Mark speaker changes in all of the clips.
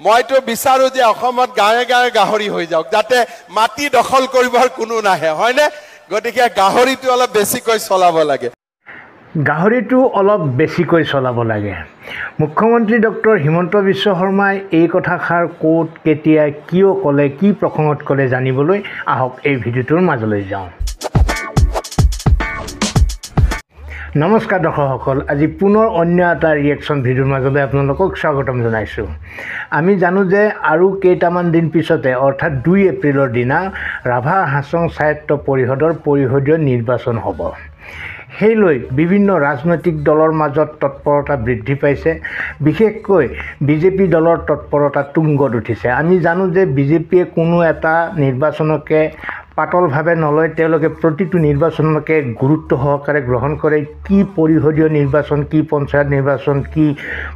Speaker 1: মইতো বিচাৰো যে অসমত গাঁৱে গাঁৱে গাহৰি হৈ যাওক, যাতে মাটি দখল কৰিবৰ কোনো নাহে, হয়নে? গতিকে গাহৰিটো অলপ বেছিকৈ চলাব লাগে।
Speaker 2: গাহৰিটো অলপ বেছিকৈ চলাব লাগে। মুখ্যমন্ত্ৰী ডক্টৰ হিমন্ত বিশ্ব শৰ্মাই এই কথাষাৰ ক'ত, কেতিয়া, কিয় ক'লে, কি প্ৰসংগত ক'লে জানিবলৈ আহক এই ভিডিঅ'টোৰ মাজলৈ যাওঁ। নমস্কাৰ দৰ্শকসকল, আজি পুনৰ অন্য এটা ৰিয়েকশ্যন ভিডিঅ'ৰ মাজলৈ আপোনালোকক স্বাগতম জনাইছোঁ। আমি জানো যে আৰু কেইটামান দিন পিছতে অৰ্থাৎ 2 এপ্ৰিলৰ দিনা ৰাভা হাছং স্বায়ত্ত পৰিষদৰ পৰিষদীয় নিৰ্বাচন হ'ব। সেইলৈ বিভিন্ন ৰাজনৈতিক দলৰ মাজত তৎপৰতা বৃদ্ধি পাইছে। বিশেষকৈ বিজেপি দলৰ তৎপৰতা তুংগত উঠিছে। আমি জানো যে বিজেপিয়ে কোনো এটা নিৰ্বাচনকে পাতলভাৱে নলয়, তেওঁলোকে প্ৰতিটো নিৰ্বাচনকে গুৰুত্ব সহকাৰে গ্ৰহণ কৰে। কি পৰিষদীয় নিৰ্বাচন, কি পঞ্চায়ত নিৰ্বাচন, কি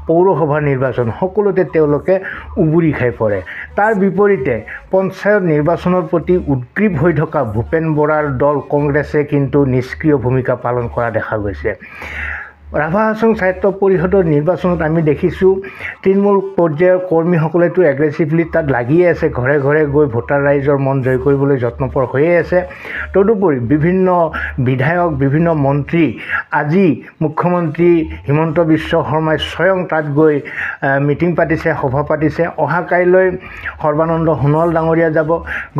Speaker 2: পৌৰসভা নিৰ্বাচন, সকলোতে তেওঁলোকে উবুৰি খাই পৰে। তাৰ বিপৰীতে পঞ্চায়ত নিৰ্বাচনৰ প্ৰতি উদ্গ্ৰীৱ হৈ থকা ভূপেন বৰাৰ দল কংগ্ৰেছে কিন্তু নিষ্ক্ৰিয় ভূমিকা পালন কৰা দেখা গৈছে। ৰাভা হাছং স্বায়ত্ত পৰিষদৰ নিৰ্বাচনত আমি দেখিছোঁ তৃণমূল পৰ্যায়ৰ কৰ্মীসকলেতো এগ্ৰেছিভলি তাত লাগিয়ে আছে, ঘৰে ঘৰে গৈ ভোটাৰ ৰাইজৰ মন জয় কৰিবলৈ যত্নপৰ হৈয়ে আছে। তদুপৰি বিভিন্ন বিধায়ক, বিভিন্ন মন্ত্ৰী, আজি মুখ্যমন্ত্ৰী হিমন্ত বিশ্ব শৰ্মাই স্বয়ং তাত গৈ মিটিং পাতিছে, সভা পাতিছে। অহা কাইলৈ সৰ্বানন্দ সোণোৱাল ডাঙৰীয়া যাব।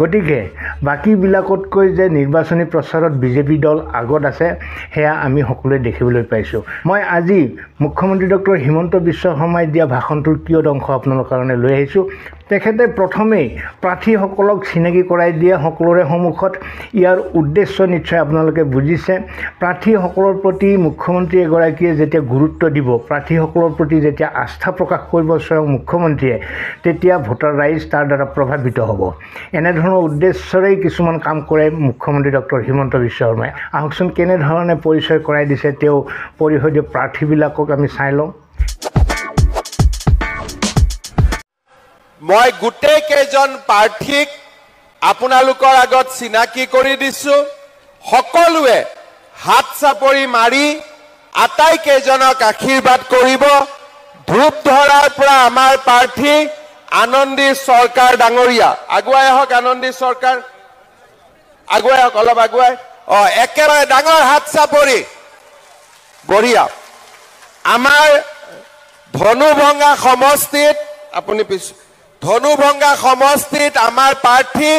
Speaker 2: গতিকে বাকীবিলাকতকৈ যে নিৰ্বাচনী প্ৰচাৰত বিজেপি দল আগত আছে, সেয়া আমি সকলোৱে দেখিবলৈ পাইছোঁ। মই আজি মুখ্যমন্ত্ৰী ডক্টৰ হিমন্ত বিশ্ব শৰ্মাই দিয়া ভাষণটোৰ কিয় অংশ আপোনালোকৰ কাৰণে লৈ আহিছোঁ। তেখেতে প্ৰথমেই প্ৰাৰ্থীসকলক চিনাকি কৰাই দিয়ে সকলোৰে সন্মুখত। ইয়াৰ উদ্দেশ্য নিশ্চয় আপোনালোকে বুজিছে। প্ৰাৰ্থীসকলৰ প্ৰতি মুখ্যমন্ত্ৰী এগৰাকীয়ে যেতিয়া গুৰুত্ব দিব, প্ৰাৰ্থীসকলৰ প্ৰতি যেতিয়া আস্থা প্ৰকাশ কৰিব স্বয়ং মুখ্যমন্ত্ৰীয়ে, তেতিয়া ভোটাৰ ৰাইজ তাৰ দ্বাৰা প্ৰভাৱিত হ'ব। এনেধৰণৰ উদ্দেশ্যৰেই কিছুমান কাম কৰে মুখ্যমন্ত্ৰী ডক্টৰ হিমন্ত বিশ্ব শৰ্মাই। আহকচোন কেনেধৰণে পৰিচয় কৰাই দিছে তেওঁ পৰিষদীয় প্ৰাৰ্থীবিলাকক আমি চাই লওঁ।
Speaker 1: মই গোটেই কেইজন প্ৰাৰ্থীক আপোনালোকৰ আগত চিনাকি কৰি দিছোঁ। সকলোৱে হাত চাপৰি মাৰি আটাইকেইজনক আশীৰ্বাদ কৰিব। ধূপধৰাৰ পৰা আমাৰ প্ৰাৰ্থী আনন্দী চৰকাৰ ডাঙৰীয়া, আগুৱাই আহক। আনন্দী চৰকাৰ আগুৱাই আহক, অলপ আগুৱাই। একেবাৰে ডাঙৰ হাত চাপৰি, বঢ়িয়া। আমাৰ ধনুভঙ্গা সমষ্টিত, আপুনি ধনুভঙ্গা সমষ্টিত আমাৰ প্ৰাৰ্থী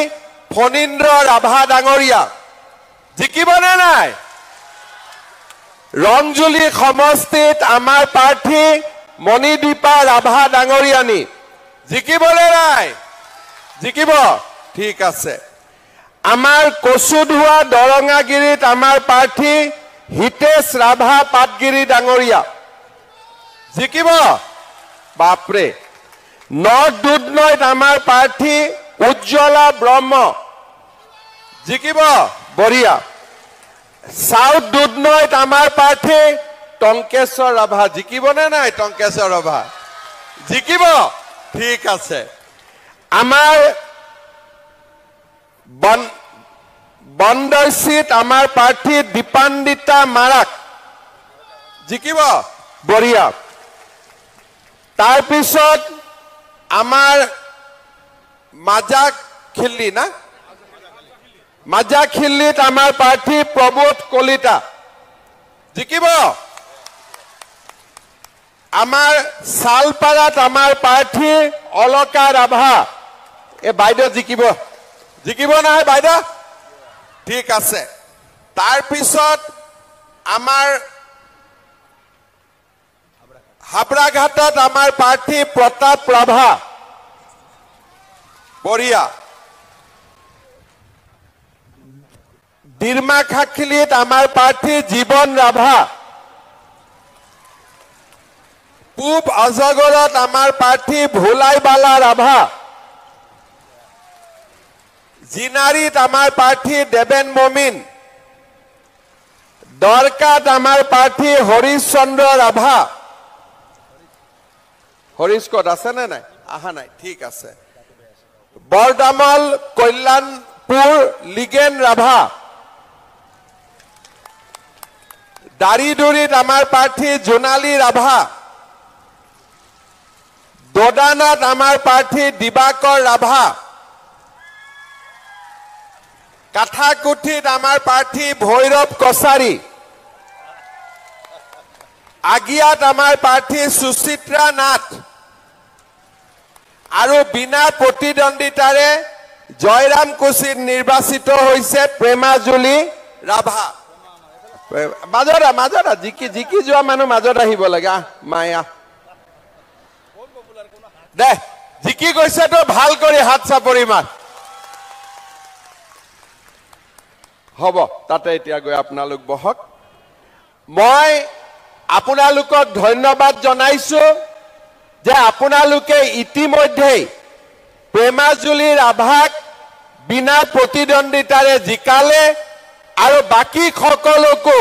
Speaker 1: ফণীন্দ্ৰ ৰাভা ডাঙৰীয়া জিকিবনে নাই? ৰঞ্জুলী সমষ্টিত আমাৰ প্ৰাৰ্থী মণিদীপা ৰাভা ডাঙৰীয়ানী জিকিবনে নাই? জিকিব, ঠিক আছে। আমাৰ কচুধোৱা দৰঙাগিৰিত আমাৰ প্ৰাৰ্থী হিতেশ ৰাভা পাটগিৰি ডাঙৰীয়া জিকিব, বাপৰে। নৰ্থ দুধনৈত আমাৰ প্ৰাৰ্থী উজ্জ্বলা ব্ৰহ্ম জিকিব, বঢ়িয়া। চাউথ দুধনৈত আমাৰ প্ৰাৰ্থী টংকেশ্বৰ ৰাভা জিকিবনে নাই? টংকেশ্বৰ ৰাভা জিকিব, ঠিক আছে। আমাৰ বন্দৰচিত আমাৰ প্ৰাৰ্থী দীপান্বিতা মাৰাক জিকিব, বঢ়িয়া। তাৰপিছত আমাৰ মাজাখিল্লি না, মাজাখিল্লিত আমাৰ প্ৰাৰ্থী প্ৰবোধ কলিতা জিকিব। আমাৰ চালপাৰাত আমাৰ প্ৰাৰ্থী অলকা ৰাভা, এই বাইদেউ জিকিব, জিকিব নহয় বাইদেউ? ঠিক আছে। তাৰপিছত আমাৰ হাবৰাঘাটত আমাৰ প্ৰাৰ্থী প্ৰতাপ ৰাভা, বঢ়িয়া। ডিৰমাখাখিলিত আমাৰ প্ৰাৰ্থী জীৱন ৰাভা, পূব অজগৰত আমাৰ প্ৰাৰ্থী ভোলাইবালা ৰাভা, জিনাৰীত আমাৰ প্ৰাৰ্থী দেবেন মমিন, দৰকাত আমাৰ প্ৰাৰ্থী হৰিশ চন্দ্ৰ ৰাভা। হৰিশ ক'ত আছেনে নাই? আহা নাই, ঠিক আছে। বৰদামল কল্যাণপুৰ লিগেন ৰাভা, দাৰিদুৰিত আমাৰ প্ৰাৰ্থী জোনালী ৰাভা, দোদানত আমাৰ প্ৰাৰ্থী দিবাকৰ ৰাভা, কাঠাকুঠিত আমাৰ প্ৰাৰ্থী ভৈৰৱ কছাৰী, আগিয়াত আমাৰ প্ৰাৰ্থী সুচিত্ৰা নাথ আৰু বিনা প্ৰতিদ্বন্দ্বিতাৰে জয়ৰামকুছিত নিৰ্বাচিত হৈছে প্ৰেমাজুলি ৰাভা। মাজত জিকি যোৱা মানুহ মাজত আহিব লাগে। মায়া দে জিকি গৈছেতো ভাল কৰি হাত চাপৰি মাৰ। হ'ব তাতে এতিয়া গৈ আপোনালোক বহক। মই আপোনালোকক ধন্যবাদ জনাইছো যে আপোনালোকে ইতিমধ্যেই প্ৰেমাজুলি ৰাভাক বিনা প্ৰতিদ্বন্দ্বিতাৰে জিকালে আৰু বাকী সকলোকো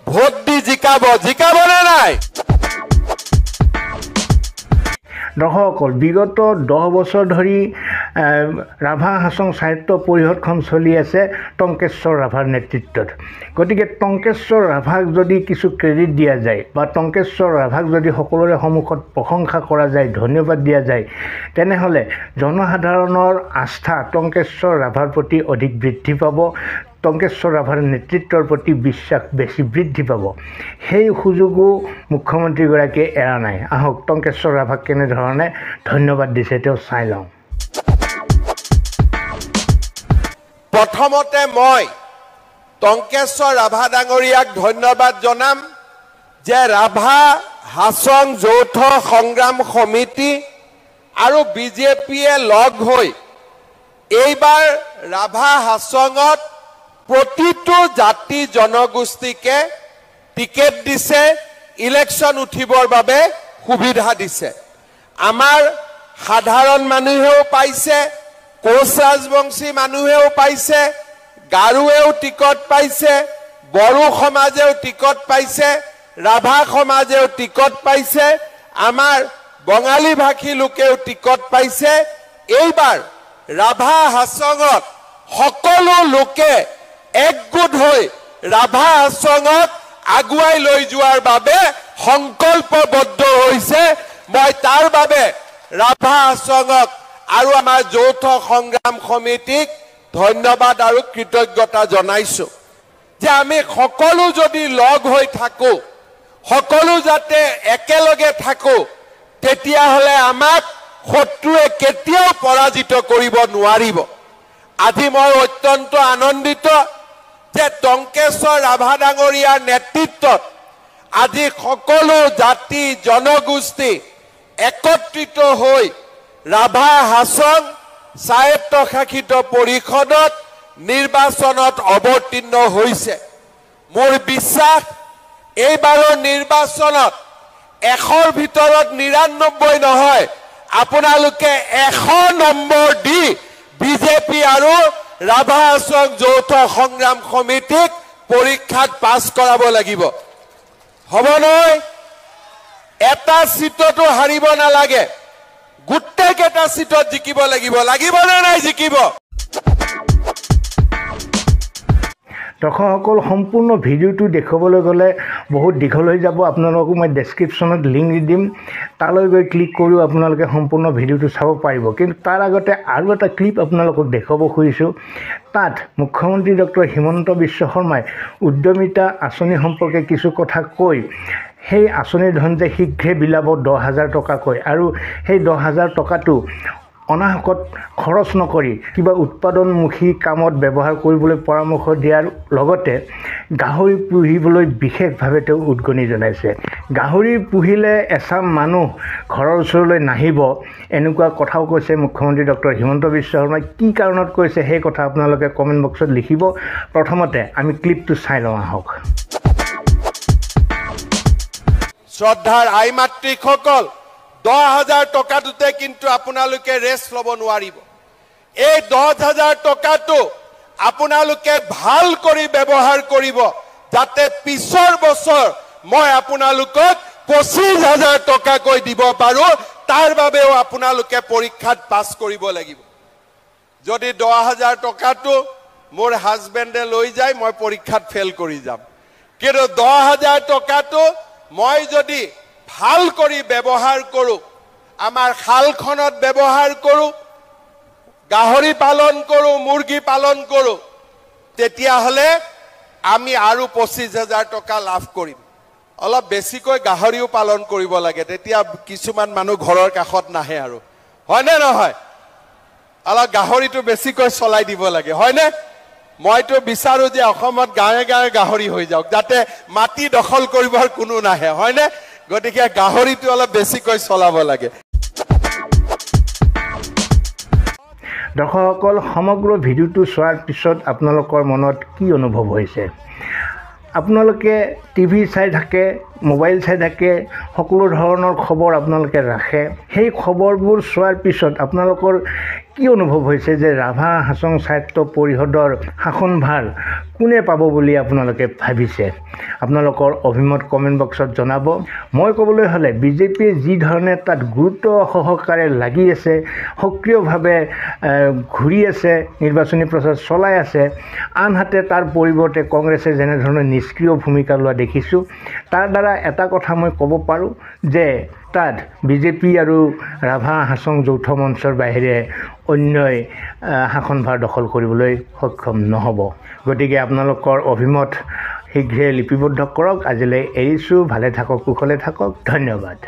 Speaker 1: ভোট দি জিকাবনে নাই?
Speaker 2: দৰ্শকসকল, বিগত 10 বছৰ ধৰি ৰাভা হাছং সাহিত্য পৰিষদখন চলি আছে টংকেশ্বৰ ৰাভাৰ নেতৃত্বত। গতিকে টংকেশ্বৰ ৰাভাক যদি কিছু ক্ৰেডিট দিয়া যায় বা টংকেশ্বৰ ৰাভাক যদি সকলোৰে সন্মুখত প্ৰশংসা কৰা যায়, ধন্যবাদ দিয়া যায়, তেনেহ'লে জনসাধাৰণৰ আস্থা টংকেশ্বৰ ৰাভাৰ প্ৰতি অধিক বৃদ্ধি পাব, টংকেশ্বৰ ৰাভাৰ নেতৃত্বৰ প্ৰতি বিশ্বাস বেছি বৃদ্ধি পাব। সেই সুযোগো মুখ্যমন্ত্ৰীগৰাকীয়ে এৰা নাই। আহক টংকেশ্বৰ ৰাভাক কেনেধৰণে ধন্যবাদ দিছে তেওঁ চাই লওঁ।
Speaker 1: প্ৰথমতে মই টংকেশ্বৰ ৰাভা ডাঙৰীয়াক ধন্যবাদ জনাম যে ৰাভা হাছং যৌথ সংগ্ৰাম সমিতি আৰু বিজেপিয়ে লগ হৈ এইবাৰ ৰাভা হাছঙত প্ৰতিটো জাতি জনগোষ্ঠীকে টিকেট দিছে, ইলেকশ্যন উঠিবৰ বাবে সুবিধা দিছে। আমাৰ সাধাৰণ মানুহেও পাইছে, কোচ ৰাজবংশী মানুহেও পাইছে, গাৰোৱেও টিকট পাইছে, বড়ো সমাজেও টিকট পাইছে, ৰাভা সমাজেও টিকট পাইছে, আমাৰ বঙালী ভাষী লোকেও টিকট পাইছে। এইবাৰ ৰাভা হাছঙত সকলো লোকে একগোট হৈ ৰাভা হাছঙক আগুৱাই লৈ যোৱাৰ বাবে সংকল্পবদ্ধ হৈছে। মই তাৰ বাবে ৰাভা হাছঙক আৰু আমাৰ যৌথ সংগ্ৰাম সমিতিক ধন্যবাদ আৰু কৃতজ্ঞতা জনাইছো যে আমি সকলো যদি লগ হৈ থাকো, সকলো যাতে একেলগে থাকো, তেতিয়াহ'লে আমাক শত্ৰুৱে কেতিয়াও পৰাজিত কৰিব নোৱাৰিব। আজি মই অত্যন্ত আনন্দিত যে টংকেশ্বৰ ৰাভা ডাঙৰীয়াৰ নেতৃত্বত আজি সকলো জাতি জনগোষ্ঠী একত্ৰিত হৈ ৰাভা হাছং স্বায়ত্তশাসিত পৰিষদত নিৰ্বাচনত অৱতীৰ্ণ হৈছে। মোৰ বিশ্বাস এইবাৰৰ নিৰ্বাচনত 100ৰ ভিতৰত 99 নহয়, আপোনালোকে 100 নম্বৰ দি বিজেপি আৰু ৰাভা হাছং যৌথ সংগ্ৰাম সমিতিক পৰীক্ষাত পাছ কৰাব লাগিব। হ'ব নহয়? এটা সিটতো হাৰিব নালাগে, গোটেইকেইটা সিটত জিকিব লাগিব। লাগিবনে নাই জিকিব?
Speaker 2: দৰ্শকসকল, সম্পূৰ্ণ ভিডিঅ'টো দেখুৱাবলৈ গ'লে বহুত দীঘল হৈ যাব। আপোনালোকক মই ডেছক্ৰিপশ্যনত লিংক দি দিম, তালৈ গৈ ক্লিক কৰিও আপোনালোকে সম্পূৰ্ণ ভিডিঅ'টো চাব পাৰিব। কিন্তু তাৰ আগতে আৰু এটা ক্লিপ আপোনালোকক দেখুৱাব খুজিছোঁ। তাত মুখ্যমন্ত্ৰী ডক্টৰ হিমন্ত বিশ্ব শৰ্মাই উদ্যমিতা আঁচনি সম্পৰ্কে কিছু কথা কৈ সেই আঁচনিৰ ধন যে শীঘ্ৰে বিলাব 10,000 টকাকৈ, আৰু সেই 10,000 টকাটো অনাহকত খৰচ নকৰি কিবা উৎপাদনমুখী কামত ব্যৱহাৰ কৰিবলৈ পৰামৰ্শ দিয়াৰ লগতে গাহৰি পুহিবলৈ বিশেষভাৱে তেওঁ উদগনি জনাইছে। গাহৰি পুহিলে এচাম মানুহ ঘৰৰ ওচৰলৈ নাহিব, এনেকুৱা কথাও কৈছে মুখ্যমন্ত্ৰী ডক্টৰ হিমন্ত বিশ্ব শৰ্মাই। কি কাৰণত কৈছে সেই কথা আপোনালোকে কমেণ্ট বক্সত লিখিব। প্ৰথমতে আমি ক্লিপটো চাই লওঁ আহক।
Speaker 1: শ্ৰদ্ধাৰ আই মাতৃসকল, 10,000 টকাটোতে কিন্তু আপোনালোকে ৰেষ্ট ল'ব নোৱাৰিব। এই 10,000 টকাটো আপোনালোকে ভাল কৰি ব্যৱহাৰ কৰিব, যাতে পিছৰ বছৰ মই আপোনালোকক 25,000 টকাকৈ দিব পাৰো। তাৰ বাবেও আপোনালোকে পৰীক্ষাত পাছ কৰিব লাগিব। যদি 10,000 টকাটো মোৰ হাজবেণ্ডে লৈ যায়, মই পৰীক্ষাত ফেল কৰি যাম। কিন্তু 10,000 টকাটো মই যদি ভাল কৰি ব্যৱহাৰ কৰোঁ আমাৰ খালখনত ব্যৱহাৰ কৰোঁ, গাহৰি পালন কৰোঁ, মুৰ্গী পালন কৰোঁ, তেতিয়াহ'লে আমি আৰু 25,000 টকা লাভ কৰিম। অলপ বেছিকৈ গাহৰিও পালন কৰিব লাগে, তেতিয়া কিছুমান মানুহ ঘৰৰ কাষত নাহে আৰু, হয়নে নহয়? অলপ গাহৰিটো বেছিকৈ চলাই দিব লাগে, হয়নে? মইতো বিচাৰো যে অসমত গাঁৱে গাঁৱে গাহৰি হৈ যাওক, যাতে মাটি দখল কৰিবৰ কোনো নাহে, হয়নে? গতিকে গাহৰিটো অলপ বেছিকৈ চলাব লাগে।
Speaker 2: দৰ্শকসকল, সমগ্ৰ ভিডিঅ'টো চোৱাৰ পিছত আপোনালোকৰ মনত কি অনুভৱ হৈছে? আপোনালোকে টিভি চাই থাকে, মোবাইল চাই থাকে, সকলো ধৰণৰ খবৰ আপোনালোকে ৰাখে। সেই খবৰবোৰ চোৱাৰ পিছত আপোনালোকৰ কি অনুভৱ হৈছে যে ৰাভা হাছং স্বায়ত্ব পৰিষদৰ শাসনভাৰ কোনে পাব বুলি আপোনালোকে ভাবিছে? আপোনালোকৰ অভিমত কমেণ্ট বক্সত জনাব। মই ক'বলৈ হ'লে বিজেপিয়ে যি ধৰণে তাত গুৰুত্ব সহকাৰে লাগি আছে, সক্ৰিয়ভাৱে ঘূৰি আছে, নিৰ্বাচনী প্ৰচাৰ চলাই আছে, আনহাতে তাৰ পৰিৱৰ্তে কংগ্ৰেছে যেনেধৰণে নিষ্ক্ৰিয় ভূমিকা লোৱা দেখিছোঁ, তাৰ দ্বাৰা এটা কথা মই ক'ব পাৰোঁ যে তাত বিজেপি আৰু ৰাভা হাছং যৌথ মঞ্চৰ বাহিৰে অন্যই শাসনভাৰ দখল কৰিবলৈ সক্ষম নহ'ব। গতিকে আপোনালোকৰ অভিমত শীঘ্ৰে লিপিবদ্ধ কৰক। আজিলৈ এৰিছোঁ। ভালে থাকক, কুশলে থাকক। ধন্যবাদ।